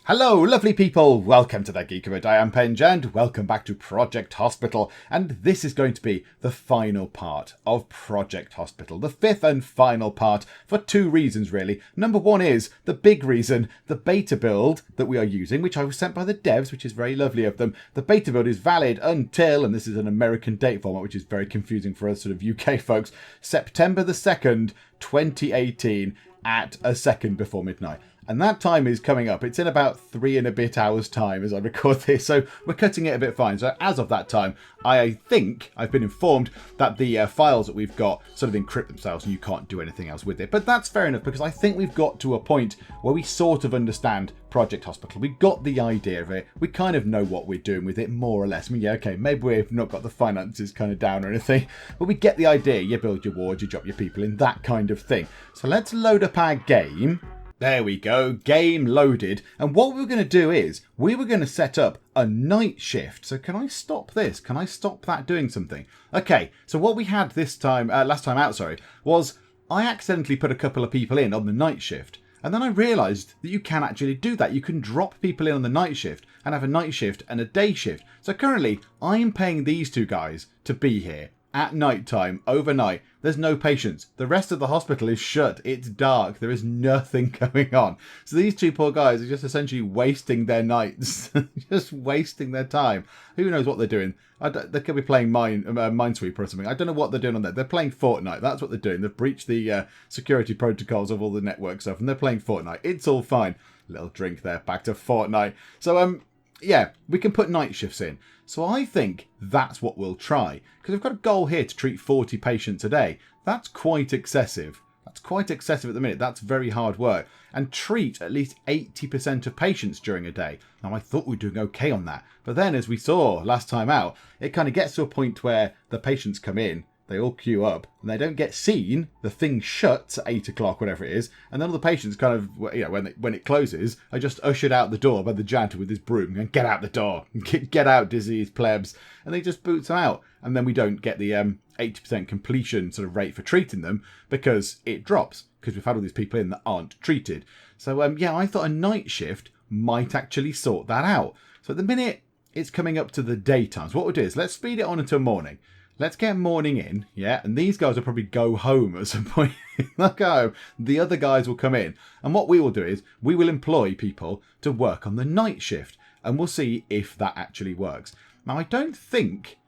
Hello, lovely people! Welcome to the Geek. I am Penge, and welcome back to Project Hospital. And this is going to be the final part of Project Hospital. The fifth and final part for two reasons, really. Number one is, the big reason, the beta build that we are using, which I was sent by the devs, which is very lovely of them. The beta build is valid until, and this is an American date format, which is very confusing for us sort of UK folks, September the 2nd, 2018, at a second before midnight. And that time is coming up. It's in about 3 and a bit hours time as I record this. So we're cutting it a bit fine. So as of that time, I think I've been informed that the files that we've got sort of encrypt themselves and you can't do anything else with it. But that's fair enough, because I think we've got to a point where we sort of understand Project Hospital. We've got the idea of it. We kind of know what we're doing with it, more or less. I mean, yeah, okay, maybe we've not got the finances kind of down or anything, but we get the idea. You build your wards, you drop your people in, that kind of thing. So let's load up our game. There we go, game loaded. And what we were going to do is, we were going to set up a night shift. So can I stop this? Can I stop that doing something? Okay, so what we had this time, last time out, was I accidentally put a couple of people in on the night shift. And then I realised that you can actually do that. You can drop people in on the night shift and have a night shift and a day shift. So currently, I'm paying these two guys to be here at night time, overnight. There's no patients. The rest of the hospital is shut. It's dark. There is nothing going on. So these two poor guys are just essentially wasting their nights. Just wasting their time. Who knows what they're doing? They could be playing Minesweeper or something. I don't know what they're doing on there. They're playing Fortnite. That's what they're doing. They've breached the security protocols of all the network stuff, and they're playing Fortnite. It's all fine. Little drink there. Back to Fortnite. So, yeah, we can put night shifts in. So I think that's what we'll try. Because we've got a goal here to treat 40 patients a day. That's quite excessive. That's quite excessive at the minute. That's very hard work. And treat at least 80% of patients during a day. Now, I thought we were doing okay on that. But then, as we saw last time out, it kind of gets to a point where the patients come in, they all queue up, and they don't get seen. The thing shuts at 8 o'clock, whatever it is, and then all the patients kind of, you know, when it closes, are just ushered out the door by the janitor with his broom and get out the door, get out, diseased plebs, and they just boots them out. And then we don't get the 80% completion sort of rate for treating them because it drops, because we've had all these people in that aren't treated. So yeah, I thought a night shift might actually sort that out. So at the minute, it's coming up to the daytimes. What we'll do is let's speed it on until morning. Let's get morning in, yeah, and these guys will probably go home at some point. They'll go home. The other guys will come in. And what we will do is we will employ people to work on the night shift, and we'll see if that actually works. Now, I don't think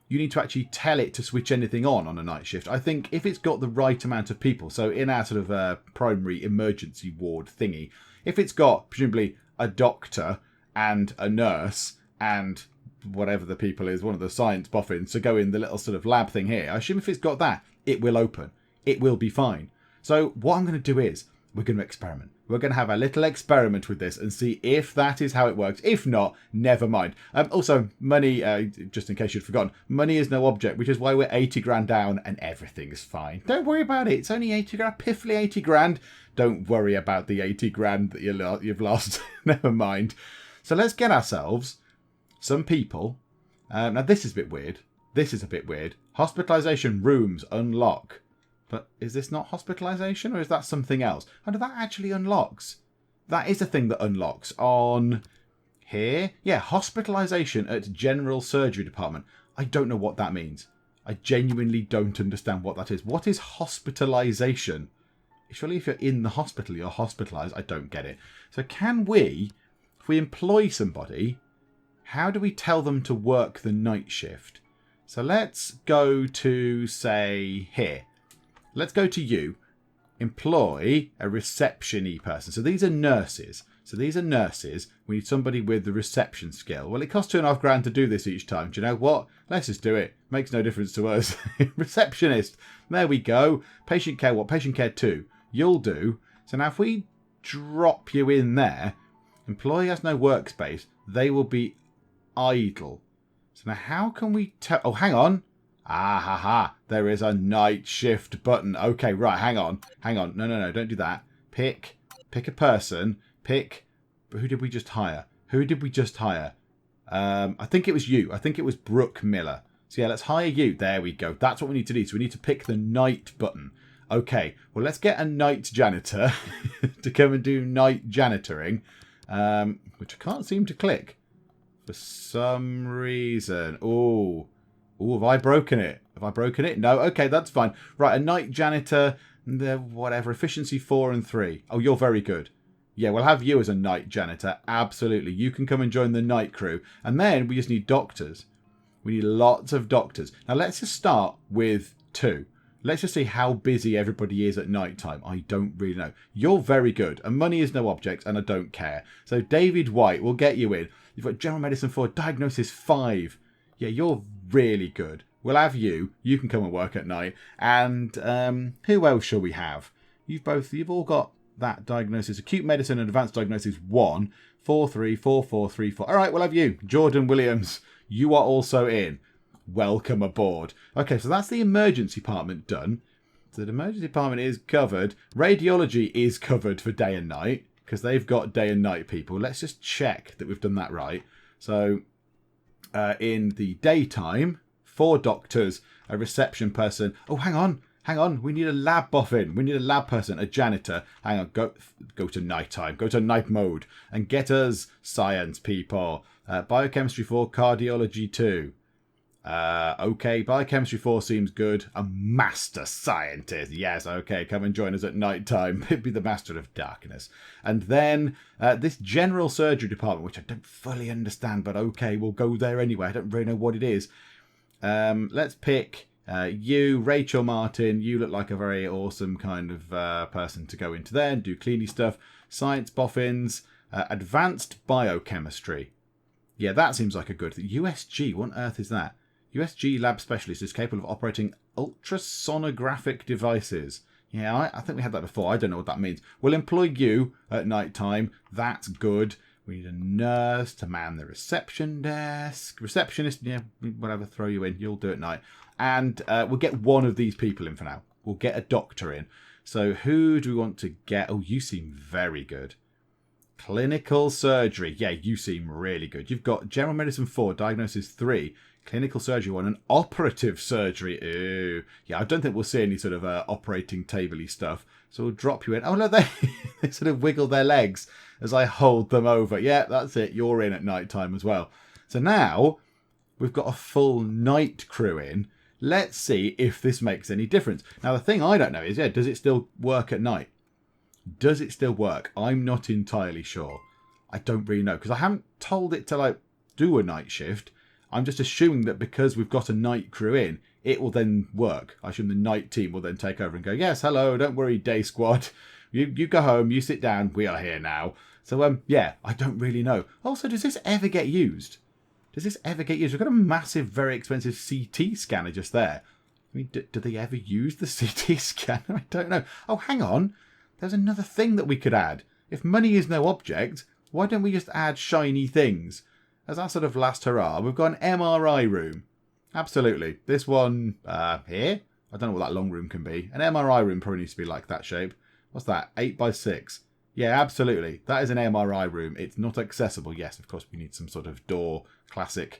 you need to actually tell it to switch anything on a night shift. I think if it's got the right amount of people, so in our sort of primary emergency ward thingy, if it's got presumably a doctor and a nurse and whatever the people is, one of the science boffins, to go in the little sort of lab thing here, I assume if it's got that, it will open. It will be fine. So what I'm going to do is, we're going to experiment. We're going to have a little experiment with this and see if that is how it works. If not, never mind. Also, money, just in case you'd forgotten, money is no object, which is why we're 80 grand down and everything is fine. Don't worry about it. It's only 80 grand, piffly 80 grand. Don't worry about the 80 grand that you've lost. Never mind. So let's get ourselves some people. Now this is a bit weird. This is a bit weird. Hospitalization rooms unlock. But is this not hospitalization, or is that something else? Oh, no, that actually unlocks. That is a thing that unlocks on here. Yeah, hospitalization at general surgery department. I don't know what that means. I genuinely don't understand what that is. What is hospitalization? Surely if you're in the hospital, you're hospitalized. I don't get it. So can we, if we employ somebody, how do we tell them to work the night shift? So let's go to, say, here. Let's go to you. Employ a reception-y person. So these are nurses. We need somebody with the reception skill. Well, it costs 2.5 grand to do this each time. Do you know what? Let's just do it. Makes no difference to us. Receptionist. There we go. Patient care, what? Patient care 2. You'll do. So now if we drop you in there, employee has no workspace. They will be idle. So now how can we tell? Oh, hang on. Ah, ha, ha. There is a night shift button. Okay, right. Hang on. No. Don't do that. Pick a person. Who did we just hire? I think it was you. I think it was Brooke Miller. So yeah, let's hire you. There we go. That's what we need to do. So we need to pick the night button. Okay. Well, let's get a night janitor to come and do night janitoring. which I can't seem to click for some reason. Oh, have I broken it? Have I broken it? No. Okay, that's fine. Right, a night janitor, whatever, efficiency 4 and 3. Oh, you're very good. Yeah, we'll have you as a night janitor. Absolutely. You can come and join the night crew. And then we just need doctors. We need lots of doctors. Now, let's just start with 2. Let's just see how busy everybody is at night time. I don't really know. You're very good. And money is no object, and I don't care. So David White, we'll get you in. You've got general medicine 4, diagnosis 5. Yeah, you're really good. We'll have you. You can come and work at night. And who else shall we have? You've all got that diagnosis. Acute medicine and advanced diagnosis 1. 4, 3, 4, 4, 3, 4. All right, we'll have you. Jordan Williams, you are also in. Welcome aboard. Okay, so that's the emergency department done. So the emergency department is covered. Radiology is covered for day and night because they've got day and night people. Let's just check that we've done that right. So in the daytime, 4 doctors, a reception person. Oh, hang on. We need a lab boffin. We need a lab person, a janitor. Hang on, go to nighttime. Go to night mode and get us science people. Biochemistry 4, cardiology 2. Okay, biochemistry 4 seems good. A master scientist. Yes, okay, come and join us at night time. Be the master of darkness. And then this general surgery department, which I don't fully understand, but okay, we'll go there anyway. I don't really know what it is. Let's pick you, Rachel Martin. You look like a very awesome kind of person to go into there and do cleany stuff. Science boffins, advanced biochemistry. Yeah, that seems like a good thing. USG, what on earth is that? USG lab specialist is capable of operating ultrasonographic devices. Yeah, I think we had that before. I don't know what that means. We'll employ you at night time. That's good. We need a nurse to man the reception desk. Receptionist, yeah, whatever, throw you in. You'll do it at night. And we'll get one of these people in for now. We'll get a doctor in. So who do we want to get? Oh, you seem very good. Clinical surgery. Yeah, you seem really good. You've got general medicine 4, diagnosis 3, clinical surgery 1, and operative surgery. Ooh. Yeah, I don't think we'll see any sort of operating table-y stuff. So we'll drop you in. Oh, no, they sort of wiggle their legs as I hold them over. Yeah, that's it. You're in at night time as well. So now we've got a full night crew in. Let's see if this makes any difference. Now, the thing I don't know is, does it still work at night? Does it still work? I'm not entirely sure. I don't really know because I haven't told it to do a night shift. I'm just assuming that because we've got a night crew in, it will then work. I assume the night team will then take over and go, yes, hello, don't worry, day squad. You go home, you sit down, we are here now. So, yeah, I don't really know. Also, does this ever get used? We've got a massive, very expensive CT scanner just there. I mean, do they ever use the CT scanner? I don't know. Oh, hang on. There's another thing that we could add. If money is no object, why don't we just add shiny things? As our sort of last hurrah, we've got an MRI room. Absolutely. This one here? I don't know what that long room can be. An MRI room probably needs to be like that shape. What's that? 8 by 6. Yeah, absolutely. That is an MRI room. It's not accessible. Yes, of course, we need some sort of door. Classic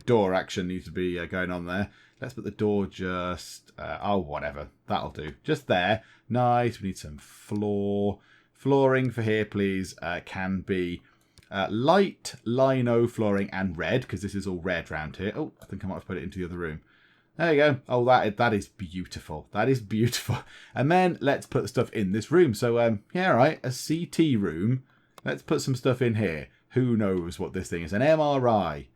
door action needs to be going on there. Let's put the door just... whatever. That'll do. Just there. Nice. We need some flooring for here, please. Can be light lino flooring and red, because this is all red round here. Oh, I think I might have put it into the other room. There you go. Oh, that is beautiful. That is beautiful. And then let's put the stuff in this room. So, yeah, right. A CT room. Let's put some stuff in here. Who knows what this thing is? An MRI.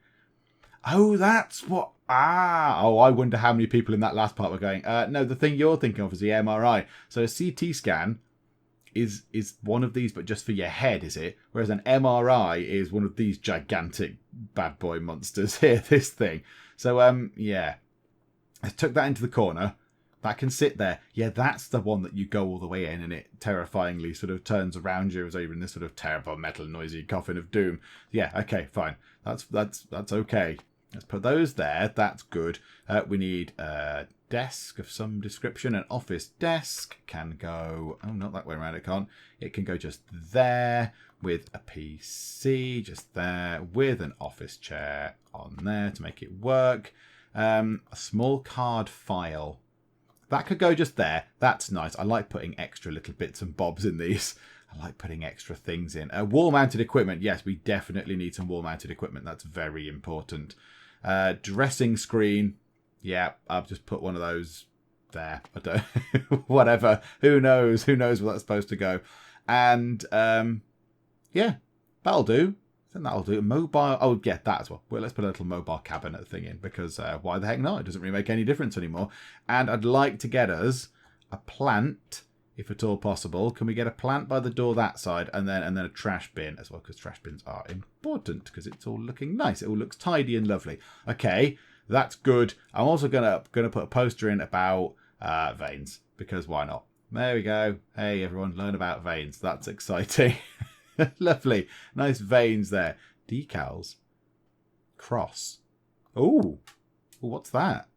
Oh, that's what... I wonder how many people in that last part were going, no, the thing you're thinking of is the MRI. So a CT scan is one of these, but just for your head, is it? Whereas an MRI is one of these gigantic bad boy monsters here, this thing. So, yeah. I took that into the corner. That can sit there. Yeah, that's the one that you go all the way in and it terrifyingly sort of turns around you as though you're in this sort of terrible metal noisy coffin of doom. Yeah, okay, fine. That's okay. Let's put those there. That's good. We need a desk of some description. An office desk can go... Oh, not that way around. It can't. It can go just there with a PC just there with an office chair on there to make it work. A small card file. That could go just there. That's nice. I like putting extra little bits and bobs in these. I like putting extra things in. Wall-mounted equipment. Yes, we definitely need some wall-mounted equipment. That's very important. Dressing screen. Yeah, I'll just put one of those there. I don't... Whatever. Who knows? Who knows where that's supposed to go? And, yeah, that'll do. I think that'll do. Mobile. Oh, yeah, that as well. Well, let's put a little mobile cabinet thing in because why the heck not? It doesn't really make any difference anymore. And I'd like to get us a plant, if at all possible. Can we get a plant by the door that side and then a trash bin as well? Because trash bins are important because it's all looking nice. It all looks tidy and lovely. Okay, that's good. I'm also gonna put a poster in about veins because why not? There we go. Hey everyone, learn about veins. That's exciting. Lovely. Nice veins there. Decals. Cross. Oh, what's that?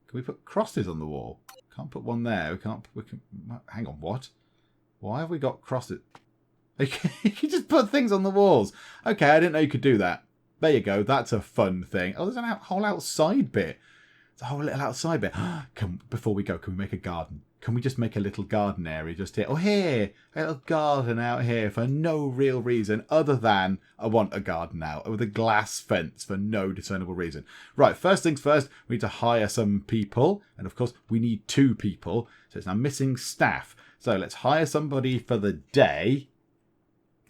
Can we put crosses on the wall? Can't put one there. We can. Hang on, what? Why have we got crosses? You can just put things on the walls. Okay, I didn't know you could do that. There you go. That's a fun thing. Oh, there's a whole outside bit. It's a whole little outside bit. Before we go, can we make a garden? Can we just make a little garden area just here? Oh, here. A little garden out here for no real reason other than I want a garden out with a glass fence for no discernible reason. Right, first things first, we need to hire some people. And of course, we need 2 people. So it's now missing staff. So let's hire somebody for the day.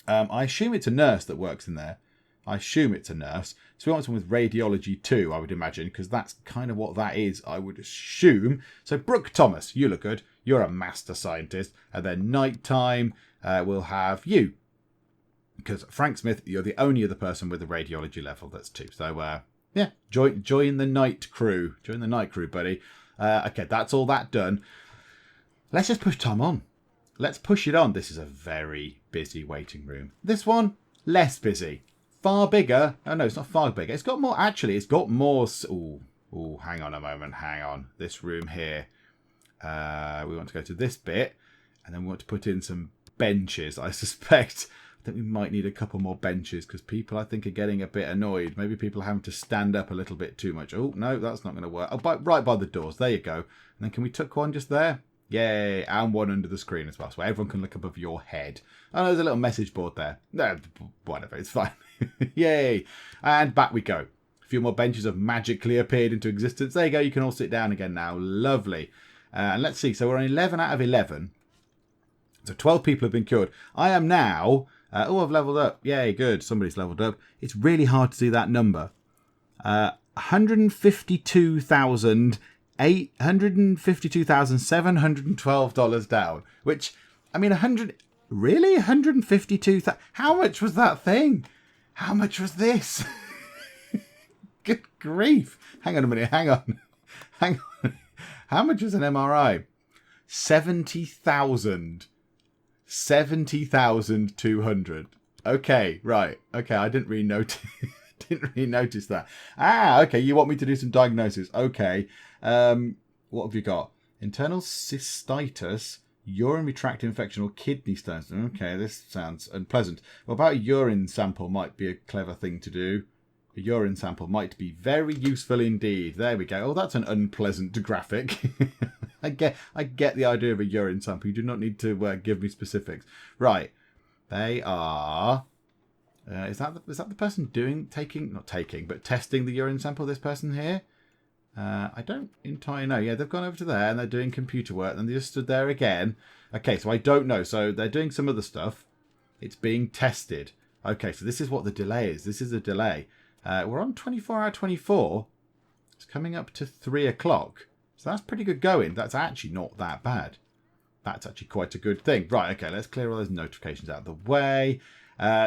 I assume it's a nurse that works in there. I assume it's a nurse. So we want someone with radiology too, I would imagine, because that's kind of what that is, I would assume. So Brooke Thomas, you look good. You're a master scientist. And then nighttime, we'll have you. Because Frank Smith, you're the only other person with a radiology level. That's 2. So, yeah, join the night crew. Join the night crew, buddy. Okay, that's all that done. Let's just push time on. Let's push it on. This is a very busy waiting room. This one, less busy. Far bigger. Oh, no, it's not far bigger. It's got more. Actually, it's got more. Ooh, hang on a moment. Hang on. This room here. We want to go to this bit. And then we want to put in some benches, I suspect. I think we might need a couple more benches because people, I think, are getting a bit annoyed. Maybe people are having to stand up a little bit too much. Oh, no, that's not going to work. Oh, right by the doors. There you go. And then can we tuck one just there? Yay, and one under the screen as well, so everyone can look above your head. Oh, there's a little message board there. No, whatever, it's fine. Yay, and back we go. A few more benches have magically appeared into existence. There you go, you can all sit down again now. Lovely. And let's see, so we're on 11 out of 11. So 12 people have been cured. I am now... I've leveled up. Yay, good, somebody's leveled up. It's really hard to see that number. $152,712 down, which, I mean, 152,000. How much was that thing? How much was this? Good grief. Hang on a minute. Hang on. How much was an MRI? 70,000. 70,200. Okay, right. Okay, I didn't really notice. Didn't really notice that. Okay, you want me to do some diagnosis. Okay. What have you got? Internal cystitis, urinary tract infection, or kidney stones. Okay, this sounds unpleasant. What about a urine sample? Might be a clever thing to do. A urine sample might be very useful indeed. There we go. Oh, that's an unpleasant graphic. I get the idea of a urine sample. You do not need to give me specifics. Right. They are... is that the person testing the urine sample, this person here? I don't entirely know. Yeah, they've gone over to there and they're doing computer work and they just stood there again. Okay, so I don't know. So they're doing some other stuff. It's being tested. Okay, so this is what the delay is. This is a delay. We're on 24 out of 24. It's coming up to 3 o'clock. So that's pretty good going. That's actually not that bad. That's actually quite a good thing. Right, okay, let's clear all those notifications out of the way.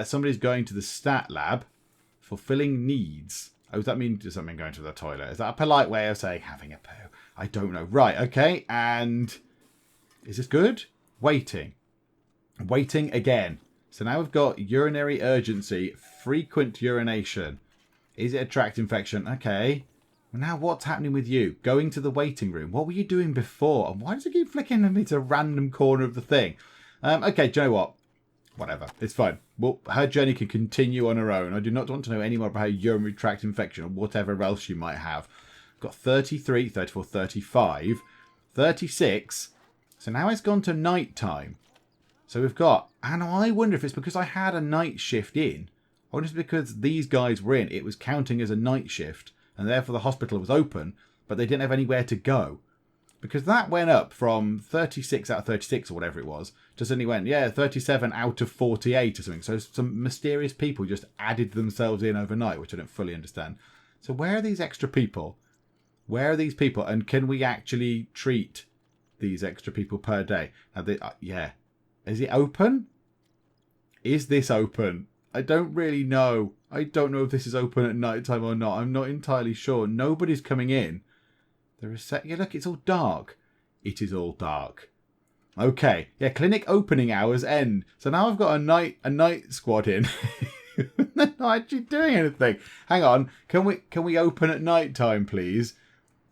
Somebody's going to the stat lab. Fulfilling needs. Oh, does that mean going to the toilet? Is that a polite way of saying having a poo? I don't know. Right, okay. And is this good? Waiting. Waiting again. So now we've got urinary urgency, frequent urination. Is it a tract infection? Okay. Well, now what's happening with you? Going to the waiting room. What were you doing before? And why does it keep flicking me to a random corner of the thing? Okay, do you know what? Whatever. It's fine. Well, her journey can continue on her own. I do not want to know any more about her urinary tract infection or whatever else she might have. I've got 33, 34, 35, 36. So now it's gone to night time. So we've got, and I wonder if it's because I had a night shift in. I wonder if it's because these guys were in, it was counting as a night shift, and therefore the hospital was open, but they didn't have anywhere to go. Because that went up from 36 out of 36 or whatever it was, to suddenly went, 37 out of 48 or something. So some mysterious people just added themselves in overnight, which I don't fully understand. So where are these extra people? Where are these people? And can we actually treat these extra people per day? Yeah. Is it open? Is this open? I don't really know. I don't know if this is open at night time or not. I'm not entirely sure. Nobody's coming in. There is yeah, look, it's all dark. It is all dark. Okay. Yeah, clinic opening hours end. So now I've got a night squad in. They're not actually doing anything. Hang on. Can we open at night time, please?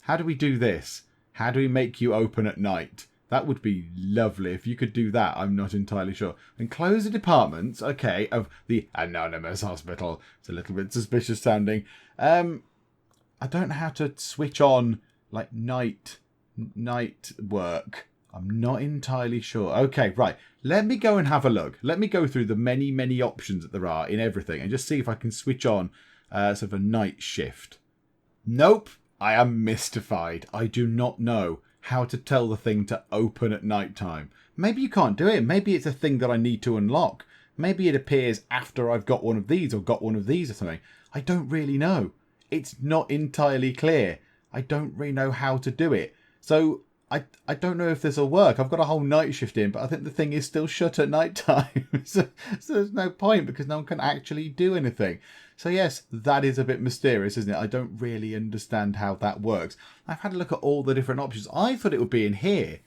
How do we do this? How do we make you open at night? That would be lovely if you could do that. I'm not entirely sure. And close the departments, okay, of the anonymous hospital. It's a little bit suspicious sounding. I don't know how to switch on like night work. I'm not entirely sure. Okay, right. Let me go and have a look. Let me go through the many options that there are in everything and just see if I can switch on sort of a night shift. Nope. I am mystified. I do not know how to tell the thing to open at night time. Maybe you can't do it. Maybe it's a thing that I need to unlock. Maybe it appears after I've got one of these or got one of these or something. I don't really know. It's not entirely clear. I don't really know how to do it. So I don't know if this will work. I've got a whole night shift in, but I think the thing is still shut at night time. so there's no point because no one can actually do anything. So yes, that is a bit mysterious, isn't it? I don't really understand how that works. I've had a look at all the different options. I thought it would be in here.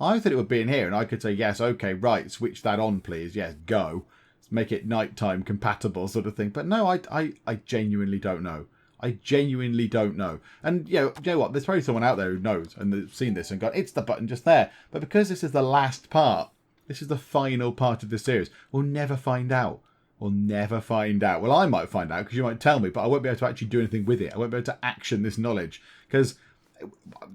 And I could say, yes, okay, right, switch that on, please. Yes, go. Let's make it nighttime compatible sort of thing. But no, I genuinely don't know. I genuinely don't know. And you know what? There's probably someone out there who knows and they've seen this and gone, it's the button just there. But because this is the last part, this is the final part of the series, we'll never find out. We'll never find out. Well, I might find out because you might tell me, but I won't be able to actually do anything with it. I won't be able to action this knowledge because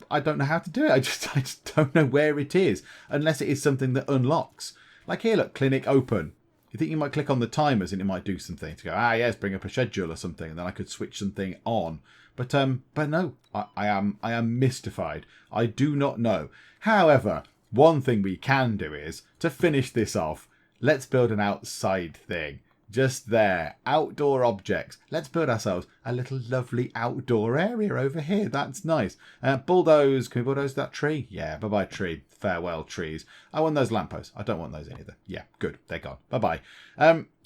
I don't know how to do it. I just don't know where it is unless it is something that unlocks. Like here, look, clinic open. You think you might click on the timers and it might do something to go, yes, bring up a schedule or something, and then I could switch something on. But no, I am mystified. I do not know. However, one thing we can do is to finish this off. Let's build an outside thing. Just there. Outdoor objects. Let's build ourselves a little lovely outdoor area over here. That's nice. Bulldoze. Can we bulldoze that tree? Yeah, bye-bye tree. Farewell trees. I want those lampposts. I don't want those either. Yeah, good. They're gone. Bye-bye.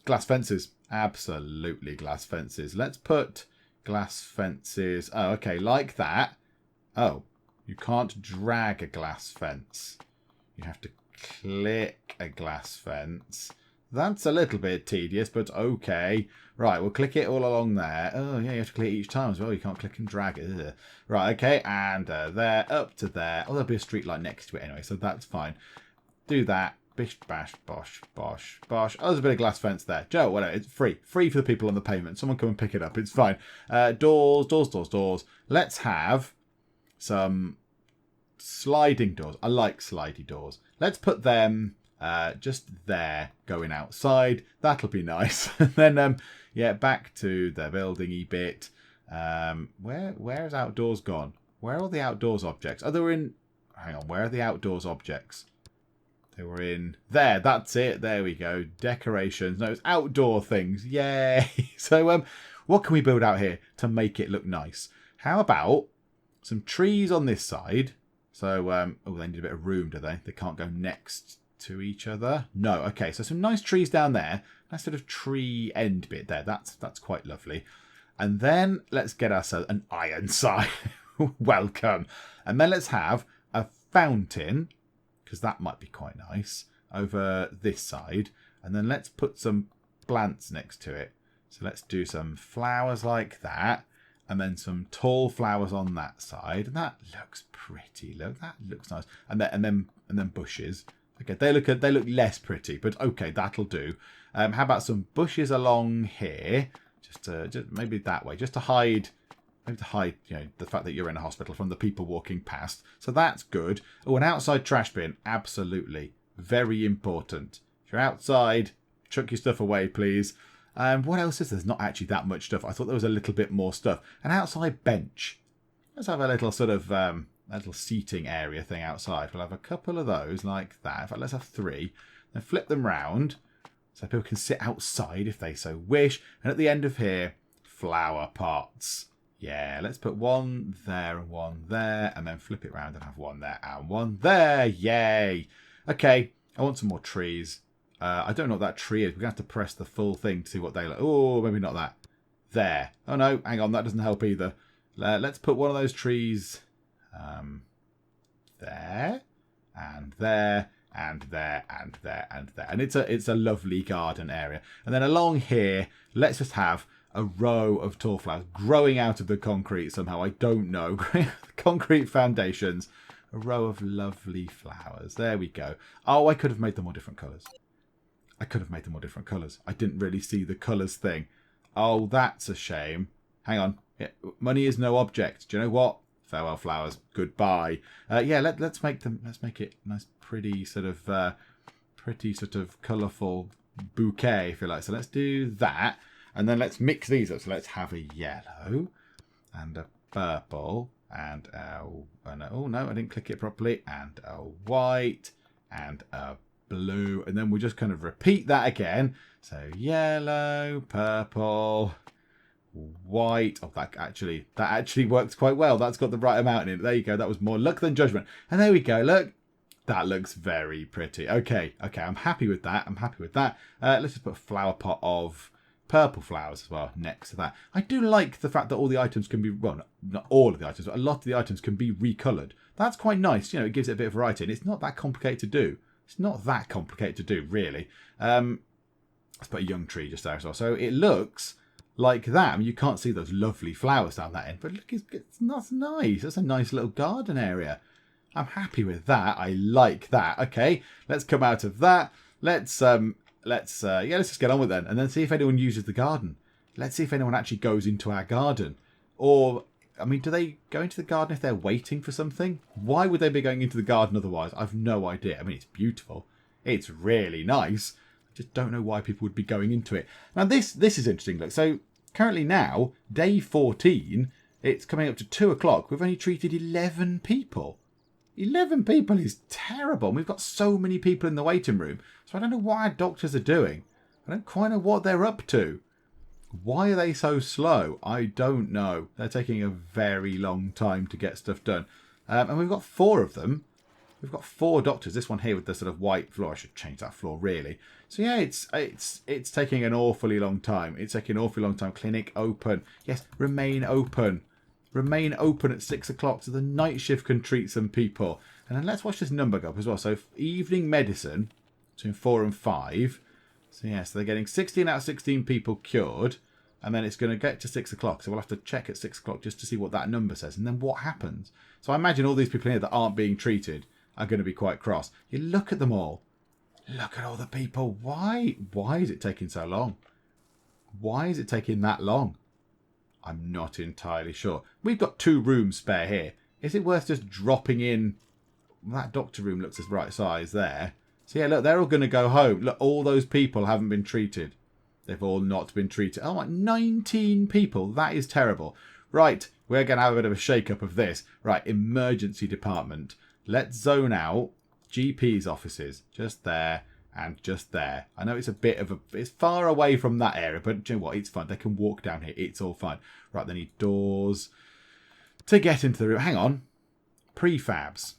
Glass fences. Absolutely glass fences. Let's put glass fences. Oh, okay, like that. Oh, you can't drag a glass fence. You have to click a glass fence. That's a little bit tedious, but okay. Right, we'll click it all along there. Oh, yeah, you have to click it each time as well. You can't click and drag it. Ugh. Right, okay, and there, up to there. Oh, there'll be a street light next to it anyway, so that's fine. Do that. Bish, bash, bosh, bosh, bosh. Oh, there's a bit of glass fence there. Joe, whatever, it's free. Free for the people on the pavement. Someone come and pick it up. It's fine. Doors. Let's have some sliding doors. I like slidey doors. Let's put them... just there, going outside. That'll be nice. And then, yeah, back to the building-y bit. Where is outdoors gone? Where are the outdoors objects? Oh, they were in... Hang on, where are the outdoors objects? They were in... There, that's it. There we go. Decorations. No, it's outdoor things. Yay! So, what can we build out here to make it look nice? How about some trees on this side? So, oh, they need a bit of room, do they? They can't go next to each other. No, okay, so some nice trees down there. Nice sort of tree end bit there. That's quite lovely. And then let's get ourselves an iron sign. Welcome. And then let's have a fountain, because that might be quite nice, over this side. And then let's put some plants next to it. So let's do some flowers like that. And then some tall flowers on that side. And that looks pretty. Look, that looks nice. And then bushes. Okay, they look less pretty, but okay, that'll do. How about some bushes along here? Just maybe that way, just to hide, you know, the fact that you're in a hospital from the people walking past. So that's good. Oh, an outside trash bin, absolutely Very important. If you're outside, chuck your stuff away, please. What else is there? There's not actually that much stuff. I thought there was a little bit more stuff. An outside bench. Let's have a little sort of a little seating area thing outside. We'll have a couple of those like that. In fact, let's have 3. Then flip them round so people can sit outside if they so wish. And at the end of here, flower pots. Yeah, let's put one there and one there, and then flip it round and have one there and one there. Yay! Okay, I want some more trees. I don't know what that tree is. We're going to have to press the full thing to see what they look. Oh, maybe not that. There. Oh, no, hang on. That doesn't help either. Let's put one of those trees there, and there, and there, and there, and there. And it's a lovely garden area. And then along here, let's just have a row of tall flowers growing out of the concrete somehow. I don't know. Concrete foundations. A row of lovely flowers. There we go. Oh, I could have made them all different colours. I didn't really see the colours thing. Oh, that's a shame. Hang on. Yeah, money is no object. Do you know what? Farewell flowers. Goodbye. Yeah, let's make it nice, pretty sort of colourful bouquet, if you like. So let's do that, and then let's mix these up. So let's have a yellow and a purple and oh no, I didn't click it properly, and a white and a blue, and then we'll just kind of repeat that again. So yellow, purple, white. Oh, that actually works quite well. That's got the right amount in it. There you go. That was more luck than judgment. And there we go. Look, that looks very pretty. Okay, I'm happy with that. Let's just put a flower pot of purple flowers as well next to that. I do like the fact that all the items can be, well, not all of the items, but a lot of the items can be recoloured. That's quite nice. You know, it gives it a bit of variety, and it's not that complicated to do. Really. Let's put a young tree just there as well. So it looks like that. I mean, you can't see those lovely flowers down that end, but look, that's nice. That's a nice little garden area. I'm happy with that. I like that. Okay, let's come out of that. Let's just get on with it, and then see if anyone uses the garden. Let's see if anyone actually goes into our garden. Or, I mean, do they go into the garden if they're waiting for something? Why would they be going into the garden otherwise? I've no idea. I mean, it's beautiful. It's really nice. I just don't know why people would be going into it. Now, this is interesting. Look, so currently now, day 14, it's coming up to 2 o'clock. We've only treated 11 people. 11 people is terrible. And we've got so many people in the waiting room. So I don't know what our doctors are doing. I don't quite know what they're up to. Why are they so slow? I don't know. They're taking a very long time to get stuff done. And we've got 4 of them. We've got 4 doctors. This one here with the sort of white floor. I should change that floor, really. So yeah, it's taking an awfully long time. It's taking an awfully long time. Clinic open. Yes, remain open. Remain open at 6 o'clock so the night shift can treat some people. And then let's watch this number go up as well. So evening medicine between 4 and 5. So yeah, so they're getting 16 out of 16 people cured. And then it's going to get to 6 o'clock. So we'll have to check at 6 o'clock just to see what that number says. And then what happens? So I imagine all these people here that aren't being treated are going to be quite cross. You look at them all. Look at all the people. Why is it taking so long? Why is it taking that long? I'm not entirely sure. We've got 2 rooms spare here. Is it worth just dropping in? That doctor room looks the right size there. So yeah, look, they're all going to go home. Look, all those people haven't been treated. They've all not been treated. Oh, 19 people. That is terrible. Right, we're going to have a bit of a shake-up of this. Right, emergency department. Let's zone out GP's offices. Just there and just there. I know it's a bit of a... It's far away from that area, but do you know what? It's fine. They can walk down here. It's all fine. Right, they need doors to get into the room. Hang on. Prefabs.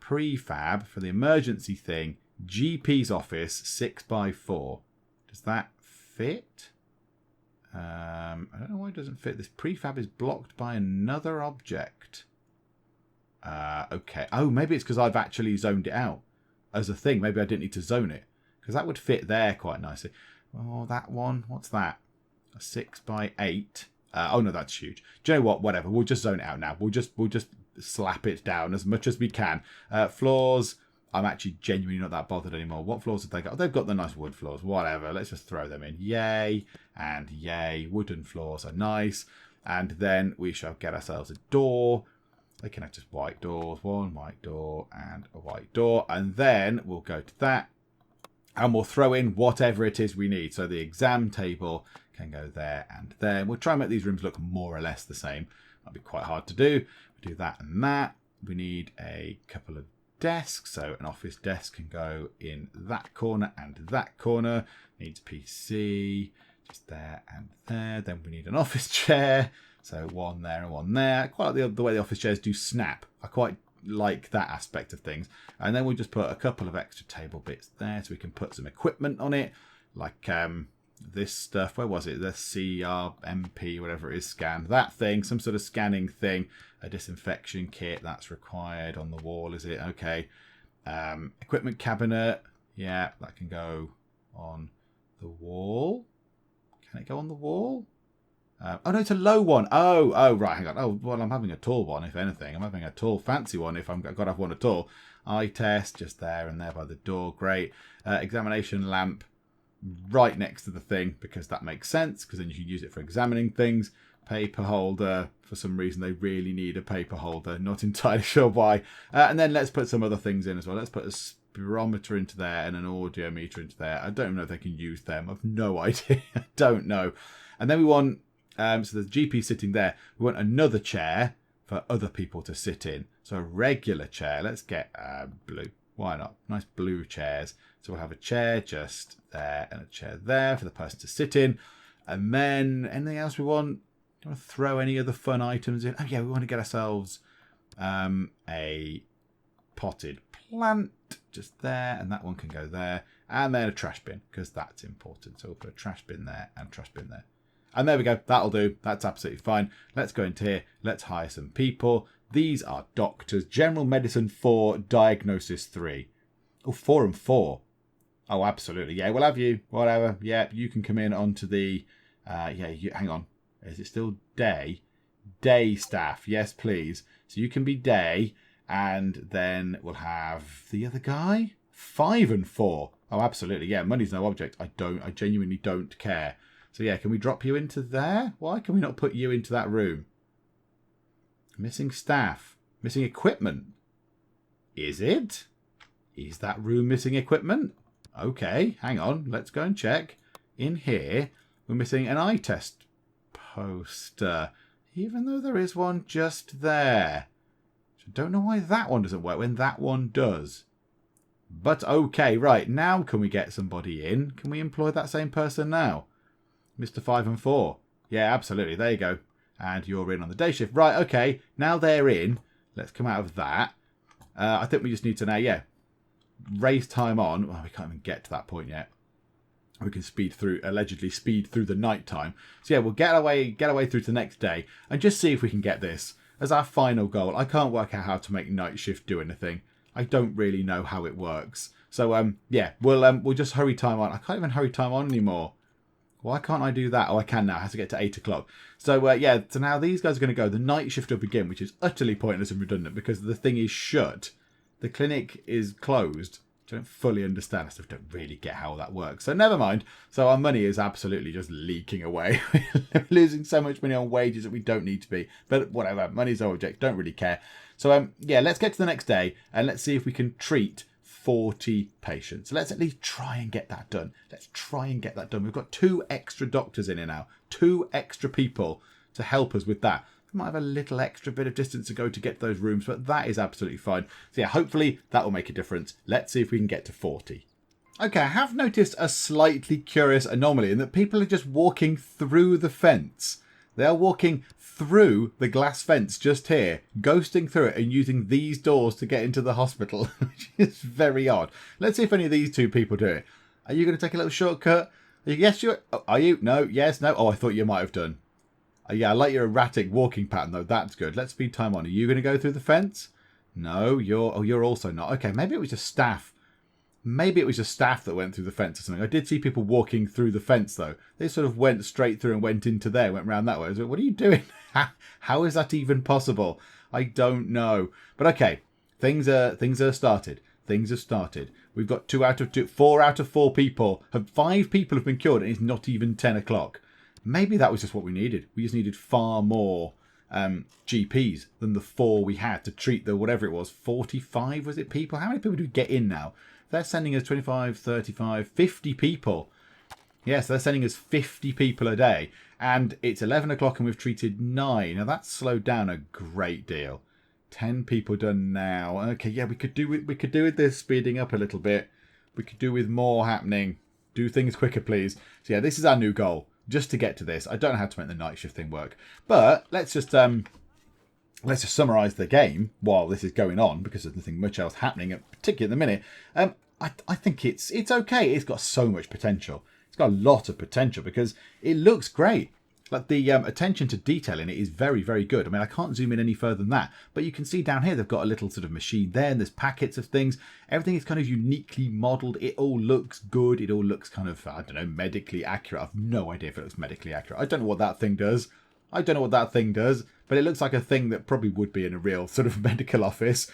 Prefab for the emergency thing. GP's office, 6x4. Does that fit? I don't know why it doesn't fit. This prefab is blocked by another object. Okay. Oh, maybe it's because I've actually zoned it out as a thing. Maybe I didn't need to zone it, because that would fit there quite nicely. Oh, that one. What's that? A 6x8. Oh no, that's huge. Do you know what? Whatever. We'll just zone it out now. We'll just slap it down as much as we can. Floors. I'm actually genuinely not that bothered anymore. What floors have they got? Oh, they've got the nice wood floors. Whatever. Let's just throw them in. Yay and yay. Wooden floors are nice. And then we shall get ourselves a door. They can have just white doors. One white door and a white door. And then we'll go to that. And we'll throw in whatever it is we need. So the exam table can go there and there. We'll try and make these rooms look more or less the same. That'll be quite hard to do. We'll do that and that. We need a couple of desks. So an office desk can go in that corner and that corner. Needs PC. Just there and there. Then we need an office chair. So one there and one there. I quite like the way the office chairs do snap. I quite like that aspect of things. And then we'll just put a couple of extra table bits there so we can put some equipment on it. Like this stuff. Where was it? The CRMP, whatever it is, scan. That thing. Some sort of scanning thing. A disinfection kit. That's required on the wall, is it? Okay. Equipment cabinet. Yeah, that can go on the wall. Can it go on the wall? Oh, no, it's a low one. Oh, right, hang on. Oh, well, I'm having a tall one, if anything. I'm having a tall, fancy one if I've got to have one at all. Eye test, just there and there by the door. Great. Examination lamp right next to the thing, because that makes sense, because then you can use it for examining things. Paper holder. For some reason, they really need a paper holder. Not entirely sure why. And then let's put some other things in as well. Let's put a spirometer into there and an audiometer into there. I don't know if they can use them. I've no idea. I don't know. And then we want... so the GP sitting there. We want another chair for other people to sit in. So a regular chair. Let's get blue. Why not? Nice blue chairs. So we'll have a chair just there and a chair there for the person to sit in. And then anything else we want? Do you want to throw any other fun items in? Oh yeah, we want to get ourselves a potted plant just there. And that one can go there. And then a trash bin, because that's important. So we'll put a trash bin there and a trash bin there. And there we go. That'll do. That's absolutely fine. Let's go into here. Let's hire some people. These are doctors. General Medicine 4, Diagnosis 3. Oh, 4 and 4. Oh, absolutely. Yeah, we'll have you. Whatever. Yeah, you can come in onto the... hang on. Is it still day? Day staff. Yes, please. So you can be day. And then we'll have the other guy. 5 and 4. Oh, absolutely. Yeah, money's no object. I genuinely don't care. So yeah, can we drop you into there? Why can we not put you into that room? Missing staff. Missing equipment. Is it? Is that room missing equipment? Okay, hang on. Let's go and check. In here, we're missing an eye test poster. Even though there is one just there. I don't know why that one doesn't work when that one does. But okay, right. Now can we get somebody in? Can we employ that same person now? Mr. 5 and 4. Yeah, absolutely. There you go. And you're in on the day shift. Right, okay. Now they're in. Let's come out of that. I think we just need to now, raise time on. Well, we can't even get to that point yet. We can allegedly speed through the night time. So yeah, we'll get away through to the next day and just see if we can get this as our final goal. I can't work out how to make night shift do anything. I don't really know how it works. So we'll just hurry time on. I can't even hurry time on anymore. Why can't I do that? Oh, I can now. It has to get to 8 o'clock. So, so now these guys are going to go. The night shift will begin, which is utterly pointless and redundant because the thing is shut. The clinic is closed. I don't fully understand. I still don't really get how that works. So, never mind. So, our money is absolutely just leaking away. We're losing so much money on wages that we don't need to be. But whatever. Money's no object. Don't really care. So, let's get to the next day and let's see if we can treat 40 patients. Let's at least try and get that done. We've got 2 extra doctors in here now. 2 extra people to help us with that. We might have a little extra bit of distance to go to get to those rooms, but that is absolutely fine. So yeah, hopefully that will make a difference. Let's see if we can get to 40. Okay, I have noticed a slightly curious anomaly in that people are just walking through the fence. They are walking through the glass fence just here, ghosting through it and using these doors to get into the hospital, which is very odd. Let's see if any of these 2 people do it. Are you going to take a little shortcut? Yes, you are. You? No, yes, no. Oh, I thought you might have done. Yeah, I like your erratic walking pattern, though. That's good. Let's speed time on. Are you going to go through the fence? No, you're also not. Okay, maybe it was just staff. Maybe it was just staff that went through the fence or something. I did see people walking through the fence, though. They sort of went straight through and went into there, went round that way. I was like, what are you doing? How is that even possible? I don't know. But okay, things are started. Things have started. We've got 4 out of 4 people. 5 people have been cured, and it's not even 10 o'clock. Maybe that was just what we needed. We just needed far more GPs than the 4 we had to treat the, whatever it was, 45, was it, people? How many people do we get in now? They're sending us 25, 35, 50 people. Yes, they're sending us 50 people a day. And it's 11 o'clock and we've treated 9. Now, that's slowed down a great deal. 10 people done now. Okay, yeah, we could do with this speeding up a little bit. We could do with more happening. Do things quicker, please. So, yeah, this is our new goal. Just to get to this. I don't know how to make the night shift thing work. But let's just summarise the game while this is going on, because there's nothing much else happening, particularly at the minute. I think it's okay. It's got so much potential. It's got a lot of potential because it looks great. Like the attention to detail in it is very, very good. I mean, I can't zoom in any further than that, but you can see down here they've got a little sort of machine there, and there's packets of things. Everything is kind of uniquely modelled. It all looks good. It all looks kind of, I don't know, medically accurate. I've no idea if it looks medically accurate. I don't know what that thing does. But it looks like a thing that probably would be in a real sort of medical office.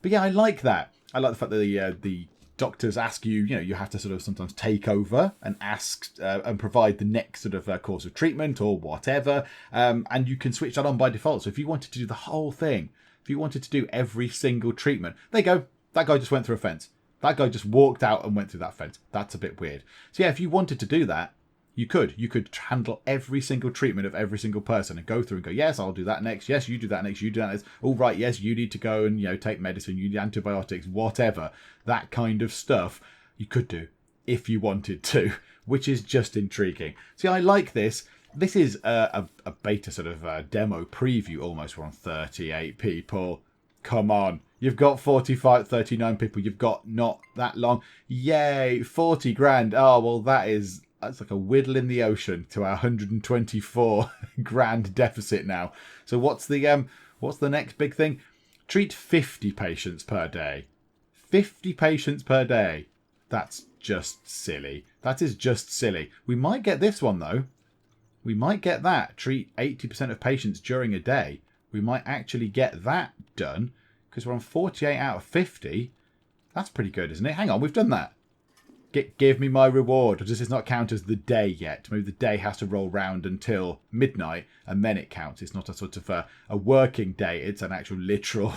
But yeah, I like that. I like the fact that the doctors ask you, you have to sort of sometimes take over and ask and provide the next sort of course of treatment or whatever. And you can switch that on by default. So if you wanted to do the whole thing, if you wanted to do every single treatment, there you go. That guy just went through a fence. That guy just walked out and went through that fence. That's a bit weird. So yeah, if you wanted to do that, you could handle every single treatment of every single person and go through and go, yes, I'll do that next. Yes, you do that next. You do that next. All right. Yes, you need to go and, take medicine. You need antibiotics, whatever. That kind of stuff you could do if you wanted to, which is just intriguing. See, I like this. This is a beta sort of demo preview almost. We're on 38 people. Come on. You've got 45, 39 people. You've got not that long. Yay, 40 grand. Oh, well, that's like a whittle in the ocean to our 124 grand deficit now. So what's the next big thing? Treat 50 patients per day. 50 patients per day. That's just silly. That is just silly. We might get this one though. We might get that. Treat 80% of patients during a day. We might actually get that done because we're on 48 out of 50. That's pretty good, isn't it? Hang on, we've done that. Give me my reward. Or does this not count as the day yet? Maybe the day has to roll round until midnight and then it counts. It's not a sort of a working day. It's an actual literal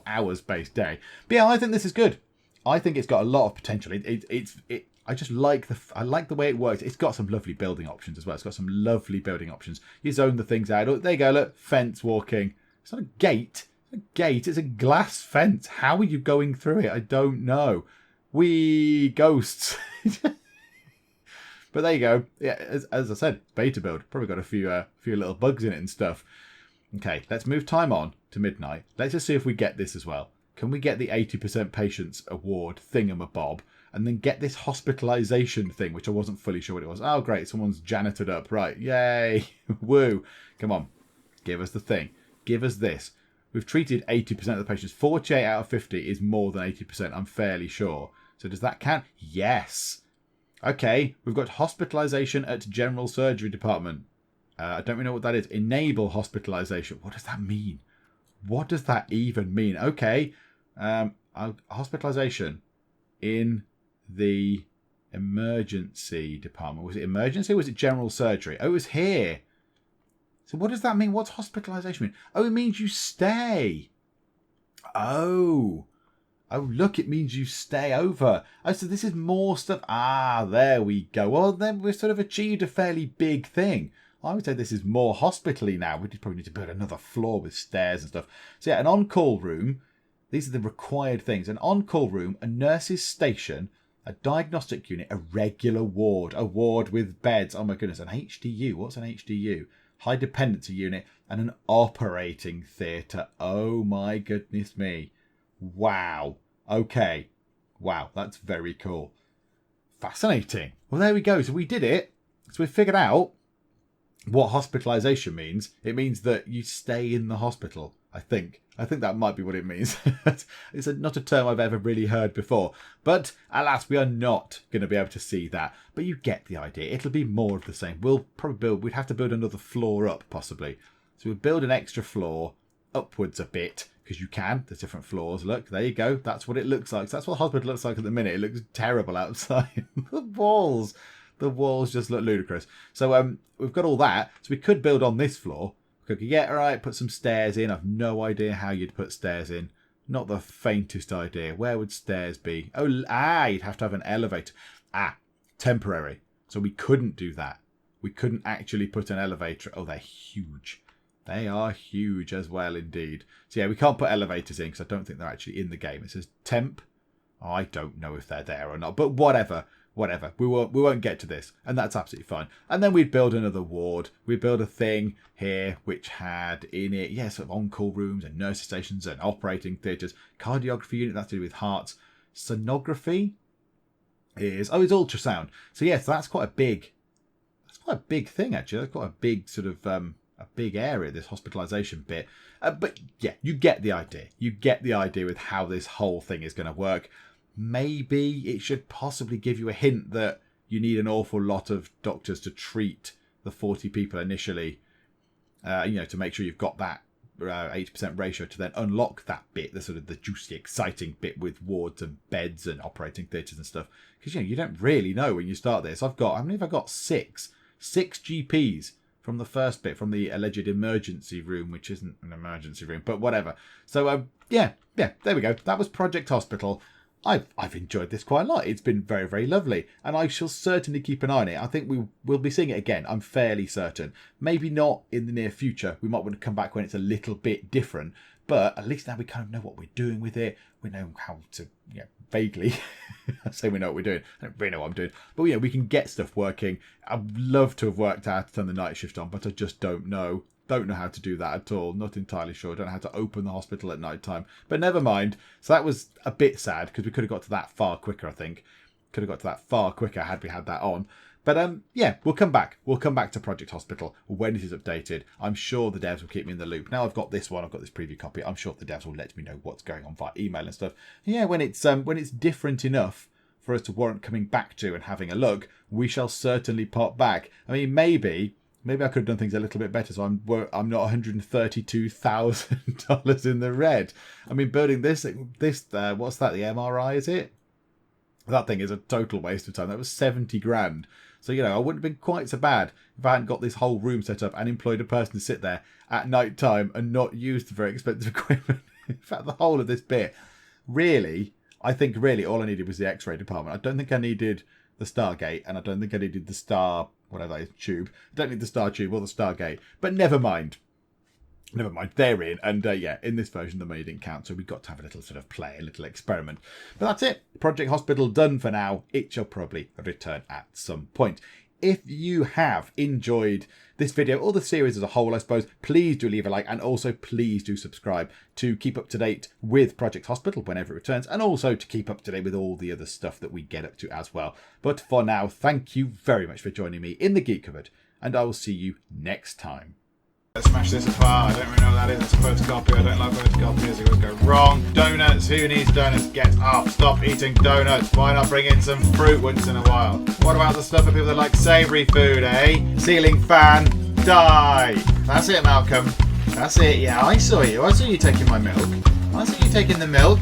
hours-based day. But yeah, I think this is good. I think it's got a lot of potential. I just like the way it works. It's got some lovely building options as well. It's got some lovely building options. You zone the things out. Oh, there you go. Look, fence walking. It's not a gate. It's a glass fence. How are you going through it? I don't know. We ghosts. But there you go. Yeah, as I said, beta build. Probably got a few little bugs in it and stuff. Okay, let's move time on to midnight. Let's just see if we get this as well. Can we get the 80% patients award thingamabob and then get this hospitalization thing, which I wasn't fully sure what it was. Oh, great. Someone's janitored up. Right. Yay. Woo. Come on. Give us the thing. Give us this. We've treated 80% of the patients. 48 out of 50 is more than 80%, I'm fairly sure. So does that count? Yes. Okay, we've got hospitalisation at general surgery department. I don't really know what that is. Enable hospitalisation. What does that mean? What does that even mean? Okay, hospitalisation in the emergency department. Was it emergency or was it general surgery? Oh, it was here. So what does that mean? What's hospitalisation mean? Oh, it means you stay. Oh, look, it means you stay over. Oh, so this is more stuff. Ah, there we go. Well, then we've sort of achieved a fairly big thing. I would say this is more hospitally now. We probably need to build another floor with stairs and stuff. So yeah, an on-call room. These are the required things. An on-call room, a nurse's station, a diagnostic unit, a regular ward, a ward with beds. Oh my goodness, an HDU. What's an HDU? High dependency unit, and an operating theatre. Oh my goodness me. Wow. Okay. Wow, that's very cool. Fascinating. Well, there we go. So we did it. So we figured out what hospitalisation means. It means that you stay in the hospital, I think. I think that might be what it means. It's not a term I've ever really heard before. But alas, we are not going to be able to see that. But you get the idea. It'll be more of the same. We'd have to build another floor up, possibly. So we'll build an extra floor upwards a bit, because you can. There's different floors. Look, there you go. That's what it looks like. So that's what the hospital looks like at the minute. It looks terrible outside. The walls just look ludicrous. So we've got all that. So we could build on this floor. We Cookie, yeah, all right, put some stairs in. I've no idea how you'd put stairs in. Not the faintest idea. Where would stairs be? Oh, you'd have to have an elevator. Temporary. So we couldn't do that. We couldn't actually put an elevator. Oh, they're huge. They are huge as well, indeed. So yeah, we can't put elevators in because I don't think they're actually in the game. It says temp. Oh, I don't know if they're there or not, but whatever. We won't get to this, and that's absolutely fine. And then we'd build another ward. We'd build a thing here which had in it, sort of on-call rooms and nurse stations and operating theatres. Cardiography unit, that's to do with hearts. Sonography is it's ultrasound. So yes, that's quite a big thing actually. That's quite a big sort of a big area, this hospitalisation bit. But yeah, you get the idea. You get the idea with how this whole thing is going to work. Maybe it should possibly give you a hint that you need an awful lot of doctors to treat the 40 people initially, to make sure you've got that 80% ratio to then unlock that bit, the sort of the juicy, exciting bit with wards and beds and operating theatres and stuff. Because, you don't really know when you start this. How many have I got? Six GPs from the first bit, from the alleged emergency room, which isn't an emergency room, but whatever. So, there we go. That was Project Hospital. I've enjoyed this quite a lot. It's been very, very lovely. And I shall certainly keep an eye on it. I think we'll be seeing it again. I'm fairly certain. Maybe not in the near future. We might want to come back when it's a little bit different. But at least now we kind of know what we're doing with it. We know how to, vaguely. I say we know what we're doing. I don't really know what I'm doing. But, we can get stuff working. I'd love to have worked out how to turn the night shift on, but I just don't know. Don't know how to do that at all. Not entirely sure. Don't know how to open the hospital at night time. But never mind. So that was a bit sad because we could have got to that far quicker, I think. Could have got to that far quicker had we had that on. But we'll come back. We'll come back to Project Hospital when it is updated. I'm sure the devs will keep me in the loop. Now I've got this one. I've got this preview copy. I'm sure the devs will let me know what's going on via email and stuff. Yeah, when it's different enough for us to warrant coming back to and having a look, we shall certainly pop back. I mean, maybe I could have done things a little bit better, so I'm not $132,000 in the red. I mean, building this what's that? The MRI, is it? That thing is a total waste of time. That was 70 grand. So I wouldn't have been quite so bad if I hadn't got this whole room set up and employed a person to sit there at night time and not use the very expensive equipment. In fact, the whole of this bit, I think all I needed was the X-ray department. I don't think I needed the Stargate, and I don't think I needed the Star, whatever that is, tube. I don't need the Star tube or the Stargate, but never mind. They're in, and in this version the money didn't count, so we got to have a little sort of play, a little experiment. But that's it. Project Hospital done for now. It shall probably return at some point. If you have enjoyed this video, or the series as a whole, I suppose, please do leave a like, and also please do subscribe to keep up to date with Project Hospital whenever it returns, and also to keep up to date with all the other stuff that we get up to as well. But for now, thank you very much for joining me in the Geek Cupboard, and I will see you next time. Let's smash this apart. I don't really know what that is. It's a photocopy. I don't like photocopiers. It would go wrong. Donuts. Who needs donuts? Get up. Stop eating donuts. Why not bring in some fruit once in a while? What about the stuff for people that like savoury food, eh? Ceiling fan. Die. That's it, Malcolm. That's it. Yeah, I saw you. I saw you taking my milk. I saw you taking the milk.